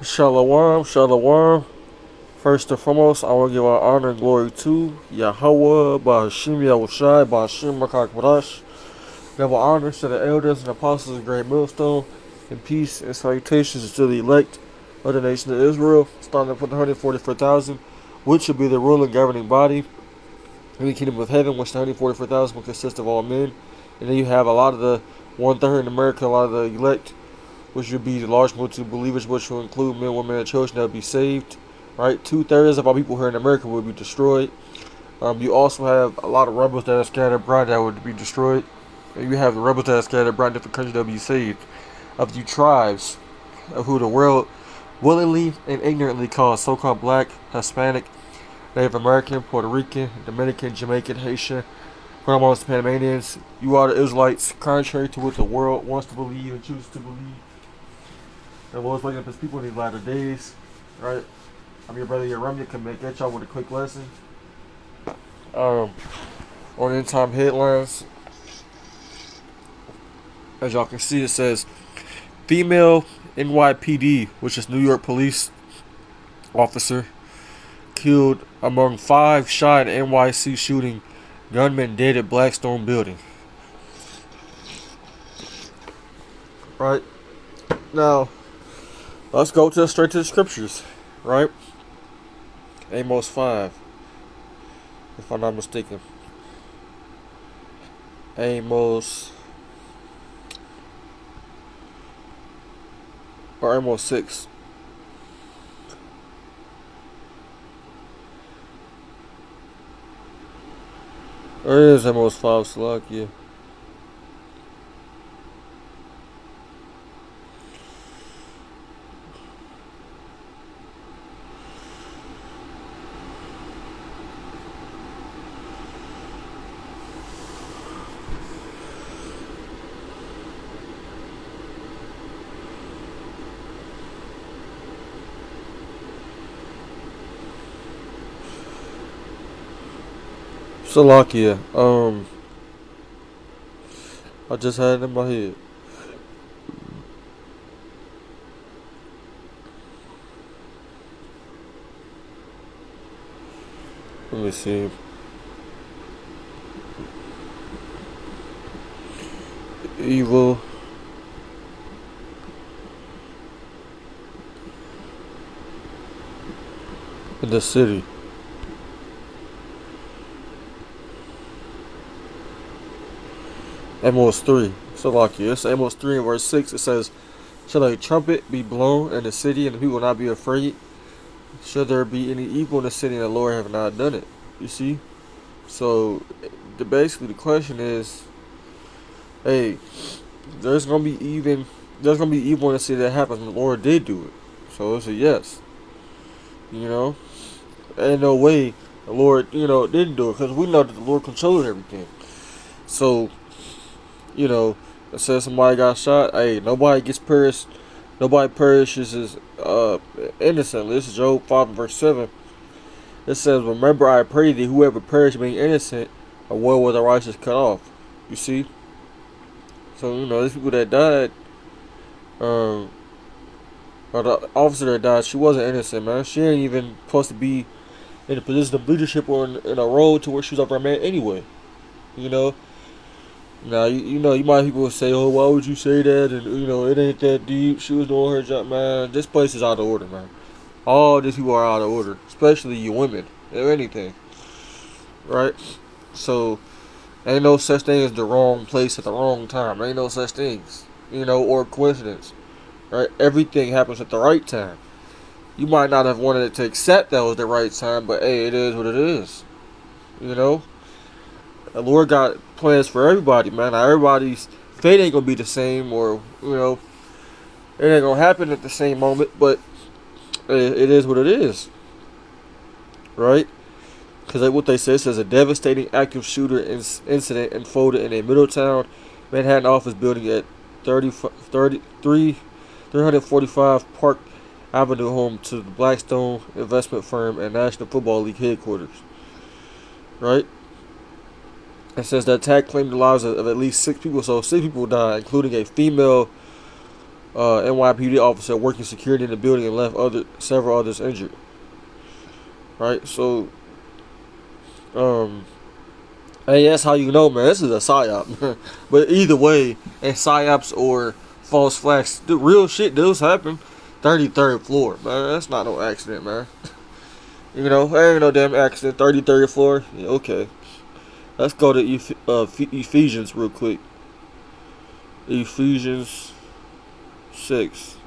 Shalom, shalom. First and foremost, I want to give our honor and glory to Yahweh, Bahashim Bahashim Makakbarash. Give our honors to the elders and apostles of Great Millstone, and peace and salutations to the elect of the nation of Israel, starting with the 144,000, which should be the ruling governing body in the kingdom of heaven, which the 144,000 will consist of all men. And then you have a lot of the one-third in America, a lot of the elect, which would be the large multitude of believers, which will include men, women, and children that will be saved. Right, 2/3 of our people here in America will be destroyed. You also have a lot of rebels that are scattered abroad that would be destroyed. And you have the rebels that are scattered abroad in different countries that will be saved. Of the tribes of who the world willingly and ignorantly calls so-called black, Hispanic, Native American, Puerto Rican, Dominican, Jamaican, Haitian, Guatemalans, Panamanians, you are the Israelites, contrary to what the world wants to believe and chooses to believe. The Lord's waking up his people in these latter days, right? I'm your brother ARAM. Can make get y'all with a quick lesson. On end time headlines, as y'all can see, it says female NYPD, which is New York police officer, killed among 5 shot in NYC shooting. Gunman dead at Blackstone building. Right now, let's go straight to the scriptures. Right. Amos 5, if I'm not mistaken. Amos 6. Or it is Amos 5, Slovakia. Slovakia. I just had it in my head. Let me see. Evil. In the city. Amos 3. Slovakia. It's Amos 3 and verse 6. It says, shall a trumpet be blown in the city, and the people will not be afraid? Should there be any evil in the city, and the Lord have not done it? You see? So, basically the question is, hey, there's gonna be evil in the city that happens, and the Lord did do it. So it's a yes. You know? Ain't no way the Lord, didn't do it, because we know that the Lord controls everything. So, it says somebody got shot. Hey, nobody gets perished. Nobody perishes innocently. This is Job 5 verse 7. It says, remember I pray thee, whoever perished being innocent, or well with the righteous cut off. You see? So, these people that died, or the officer that died, she wasn't innocent, man. She ain't even supposed to be in a position of leadership or in a role to where she was over a man anyway. Now, you might people say, oh, why would you say that? And, it ain't that deep. She was doing her job, man. This place is out of order, man. All these people are out of order, especially you women, if anything. Right? So, ain't no such thing as the wrong place at the wrong time. Ain't no such things, or coincidence. Right? Everything happens at the right time. You might not have wanted it to accept that was the right time, but hey, it is what it is. The Lord got plans for everybody, man. Now, everybody's fate ain't gonna be the same, or it ain't gonna happen at the same moment. But it is what it is, right? Because what they say, it says a devastating active shooter incident unfolded in a Middletown, Manhattan office building at 345 Park Avenue, home to the Blackstone investment firm and National Football League headquarters. Right? It says the attack claimed the lives of at least 6 people, so 6 people died, including a female NYPD officer working security in the building and left several others injured. Right, so hey, that's how you know, man. This is a psyop. But either way, and psyops or false flags, the real shit does happen. 33rd floor, man. That's not no accident, man. You know, ain't no damn accident. 33rd floor. Yeah, okay. Let's go to Ephesians real quick. Ephesians 6.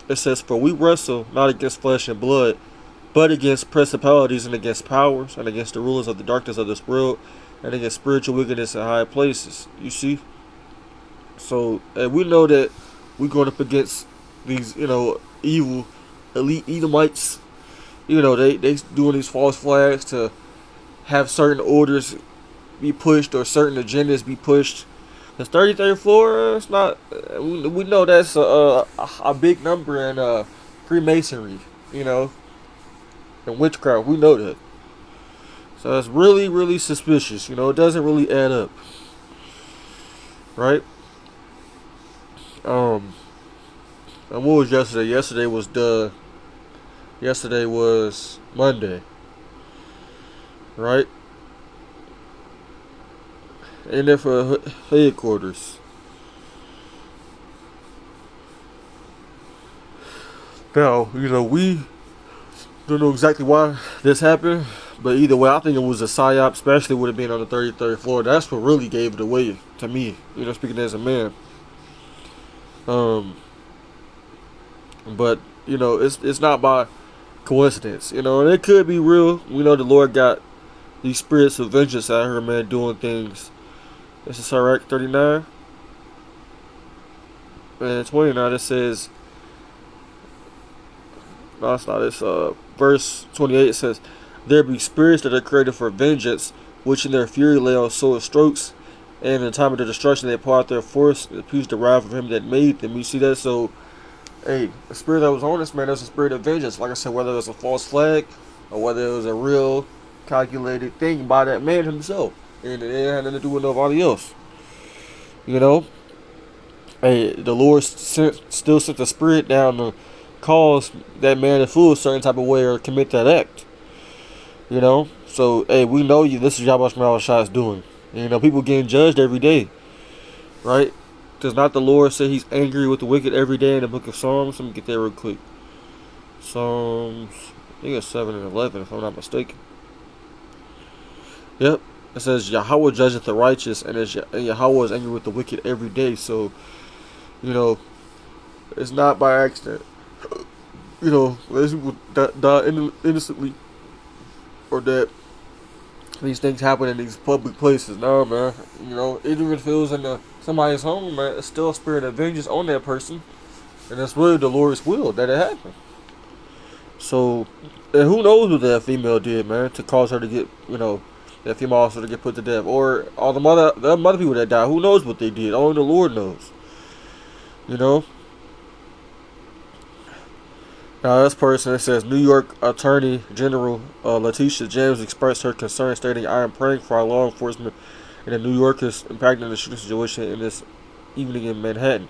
It says, "For we wrestle not against flesh and blood, but against principalities and against powers and against the rulers of the darkness of this world and against spiritual wickedness in high places." You see? So, and we know that we're going up against these, you know, evil elite Edomites. You know, they doing these false flags to have certain orders be pushed or certain agendas be pushed. The 33rd floor, it's not. We know that's a big number in Freemasonry, you know, and witchcraft. We know that. So it's really, really suspicious. You know, it doesn't really add up, right? And what was yesterday? Yesterday was Monday, right? And then for headquarters. Now, you know, we don't know exactly why this happened, but either way, I think it was a psyop, especially with it being on the 33rd floor. That's what really gave it away to me, you know, speaking as a man. But, you know, it's not by coincidence, you know, and it could be real. We know the Lord got these spirits of vengeance out here, man, doing things. This is Iraq 39 and 29. It says, no, it's not. It's verse 28. It says, "There be spirits that are created for vengeance, which in their fury lay on sore strokes, and in the time of their destruction they pour out their force, and appease the wrath of him that made them." You see that? So, hey, the spirit that was on this man, that's a spirit of vengeance. Like I said, whether it was a false flag or whether it was a real calculated thing by that man himself, and it had nothing to do with nobody else. You know, hey, the Lord still sent the spirit down to cause that man to feel a certain type of way or commit that act. You know, so hey, we know this is YASHAMIAHLA doing. You know, people getting judged every day, right? Does not the Lord say He's angry with the wicked every day in the book of Psalms? Let me get there real quick. Psalms, I think it's 7 and 11, if I'm not mistaken. Yep. It says, "Yahweh judgeth the righteous, and Yahweh is angry with the wicked every day." So, you know, it's not by accident. You know, these people die innocently, or that these things happen in these public places. No, man. You know, even if it was in somebody's home, man, it's still a spirit of vengeance on that person, and it's really the Lord's will that it happened. So, and who knows what that female did, man, to cause her to get, you know, that female officer to get put to death, or all the other people that died. Who knows what they did? Only the Lord knows. You know. Now, this person, it says, New York Attorney General Letitia James expressed her concern, stating, "I am praying for our law enforcement and the New Yorkers impacting the shooting situation in this evening in Manhattan."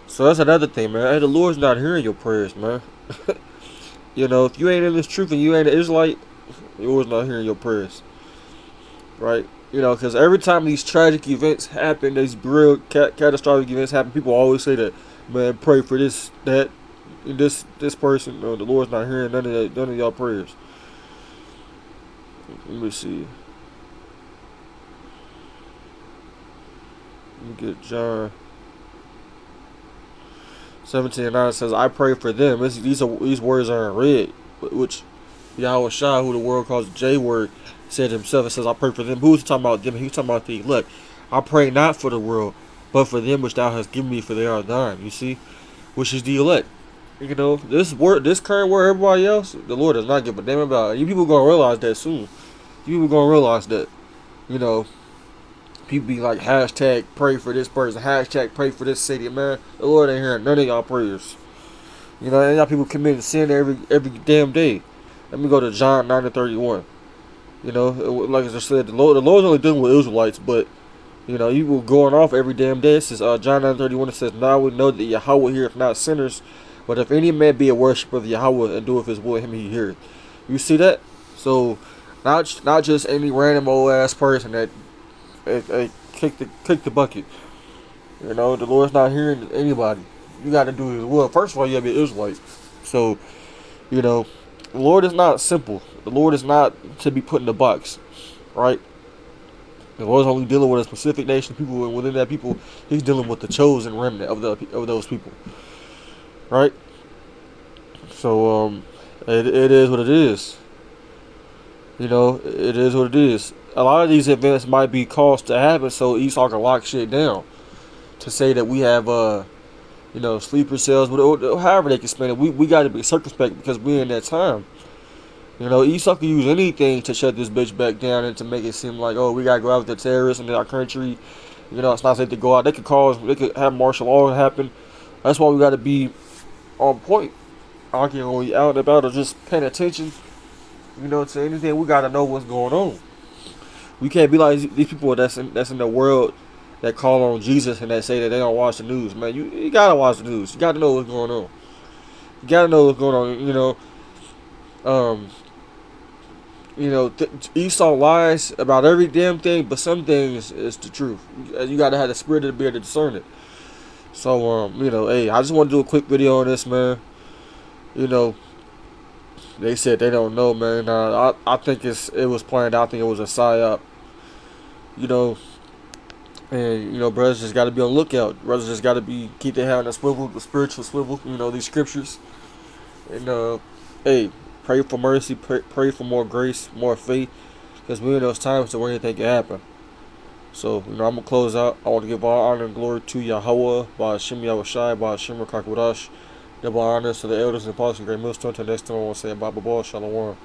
So that's another thing, man. Hey, the Lord's not hearing your prayers, man. You know, if you ain't in this truth and you ain't an Israelite, the Lord's not hearing your prayers. Right? You know, because every time these tragic events happen, these real catastrophic events happen, people always say that, man, pray for this, that, this person. No, the Lord's not hearing none of y'all prayers. Let me see. Let me get John 17:9 says, "I pray for them." These words are in red, which Yahushua, who the world calls the J word, said himself. It says, "I pray for them." Who's talking about them? He's talking about the elect. "I pray not for the world, but for them which thou hast given me, for they are thine." You see, which is the elect. You know, this current word, everybody else, the Lord does not give a damn about. You people gonna realize that soon. You people gonna realize that. You know, people be like, hashtag pray for this person, hashtag pray for this city. Man, the Lord ain't hearing none of y'all prayers. You know, and y'all people committing sin every damn day. Let me go to John 9:31. You know, like I said, the Lord's only dealing with Israelites, but You know, you were going off every damn day. It says John 9:31. It says, "Now we know that Yahweh heareth not sinners, but if any man be a worshiper of Yahweh and doeth his will, him he heareth." You see that? So, not just any random old ass person that kick the bucket. You know, the Lord's not hearing anybody. You got to do his will. First of all, you got to be an Israelite. So, you know, the Lord is not simple. The Lord is not to be put in a box, right? The Lord's only dealing with a specific nation of people, and within that people, he's dealing with the chosen remnant of those people, right? So, it is what it is. You know, it is what it is. A lot of these events might be caused to happen so Esau can lock shit down. To say that we have, you know, sleeper cells, however they can spend it, we got to be circumspect because we're in that time. You know, Esau can use anything to shut this bitch back down and to make it seem like, oh, we got to go out with the terrorists in our country. You know, it's not safe to go out. They could have martial law happen. That's why we got to be on point. Arguing when we out and about or just paying attention. You know, to anything, we got to know what's going on. We can't be like these people that's in the world that call on Jesus and that say that they don't watch the news. Man, you got to watch the news. You got to know what's going on. You got to know what's going on, you know. You know, Esau lies about every damn thing, but some things is the truth. You got to have the spirit to be able to discern it. So, you know, hey, I just want to do a quick video on this, man. You know, they said they don't know, man. I think it was planned. I think it was a psyop. You know, and you know, brothers just got to be on the lookout. Brothers just got to keep their head on the swivel, the spiritual swivel. You know, these scriptures. And hey. Pray for mercy, pray for more grace, more faith, because we're in those times where anything can happen. So, you know, I'm going to close out. I want to give all honor and glory to Yahweh, by Hashem Yahushai, by Hashem Rakakurash. Double honors to the elders and apostles and great millstone. Until next time, I want to say, Baba Shalom.